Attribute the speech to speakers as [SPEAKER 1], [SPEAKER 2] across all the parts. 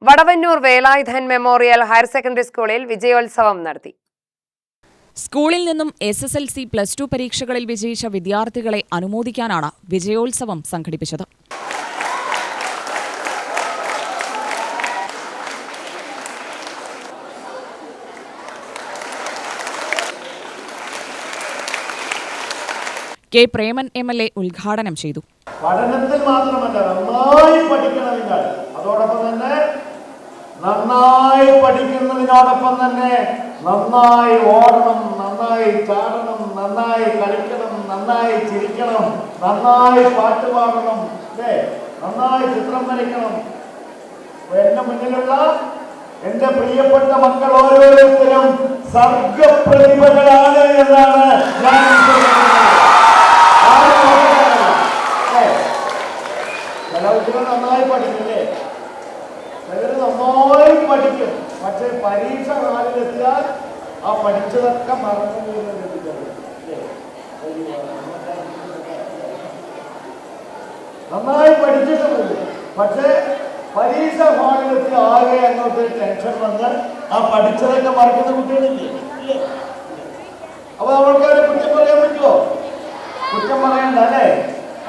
[SPEAKER 1] Vadavannur Velayudhan memorial higher secondary സ്കൂളിൽ വിജയോത്സവം നടത്തി.
[SPEAKER 2] സ്കൂളിൽ നിന്നും SSLC, +2 പരീക്ഷകളിൽ വിജയിച്ച വിദ്യാർത്ഥികളെ അനുമോദിക്കാനാണ് വിജയോത്സവം സംഘടിപ്പിച്ചത്. കെ പ്രേമൻ MLA ഉദ്ഘാടനം ചെയ്തു.
[SPEAKER 3] പഠനത്തിൽ മാത്രമല്ല, നന്നായി പഠിക്കണം. അതോടൊപ്പം തന്നെ നന്നായി പഠിക്കുന്നതിനോടൊപ്പം തന്നെ നന്നായി ഓടണം, നന്നായി ചാടണം, നന്നായി കളിക്കണം, നന്നായി ചിരിക്കണം, നന്നായി പാട്ട് പാടണം, നന്നായി ചിത്രം വരയ്ക്കണം. എന്റെ മുന്നിലുള്ള എന്റെ പ്രിയപ്പെട്ട മക്കൾ ഓരോരുത്തരും സർഗപ്രതിഭകളാണ് എന്നാണ് ഞാൻ നന്നായി പഠിക്കില്ലേ, ചിലര് നന്നായി പഠിക്കും. പക്ഷെ പരീക്ഷ ഹാളിലെത്തിയാൽ ആ പഠിച്ചതൊക്കെ മറന്നു പോകുന്നത്. നന്നായി പഠിച്ചിട്ടുണ്ട്, പക്ഷെ പരീക്ഷ ഹാളിലെത്തി ആകെ അങ്ങോട്ട് ടെൻഷൻ വന്ന് ആ പഠിച്ചതൊക്കെ മറക്കുന്ന കുട്ടികളില്ലേ? അപ്പൊ നമ്മൾക്കവരെ കുറ്റം പറയാൻ പറ്റുമോ? കുറ്റം പറയണ്ട അല്ലേ?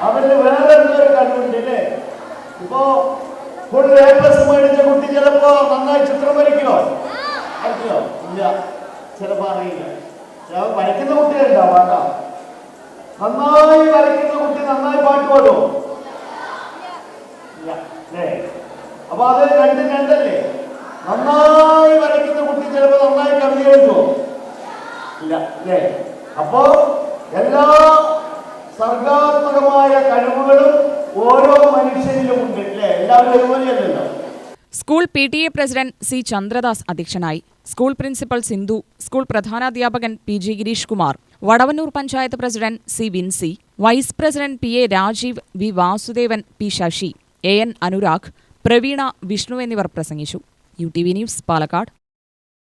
[SPEAKER 3] അവന് വേറെ എന്തൊരു കഴിവുണ്ട് അല്ലേ? ഇപ്പോ ഫുൾ A+ മേടിച്ച കുട്ടി ചിലപ്പോ നന്നായി ചിത്രം വരയ്ക്കോ? ഇല്ല, ചിലപ്പോ അറിയില്ല. വരയ്ക്കുന്ന കുട്ടികളുണ്ടാവും കേട്ടോ. നന്നായി വരയ്ക്കുന്ന കുട്ടി നന്നായി പാട്ട് പാടുമോ? ഇല്ല അല്ലേ? അപ്പൊ അത് രണ്ടല്ലേ. നന്നായി വരയ്ക്കുന്ന കുട്ടി ചിലപ്പോ നന്നായി കവിത എഴുതുമോ? ഇല്ല അല്ലേ? അപ്പോ എല്ലാ സർഗാത്മകമായ കഴിവുകളും ഓരോ മനുഷ്യരിലും ഉണ്ട് അല്ലേ? എല്ലാവരും ഒരുപോലെയല്ലല്ലോ.
[SPEAKER 2] School PTA president C. Chandradas അധ്യക്ഷനായി. സ്കൂൾ പ്രിൻസിപ്പൽ സിന്ധു, സ്കൂൾ പ്രധാനാധ്യാപകൻ PG Girish Kumar, Vadavannur panchayat president C. Vincy, vice president PA Rajeev, V. Vasudevan, P. Sasi, AN Anurag, Praveena, Vishnu എന്നിവർ പ്രസംഗിച്ചു. UTV news, Palakkad.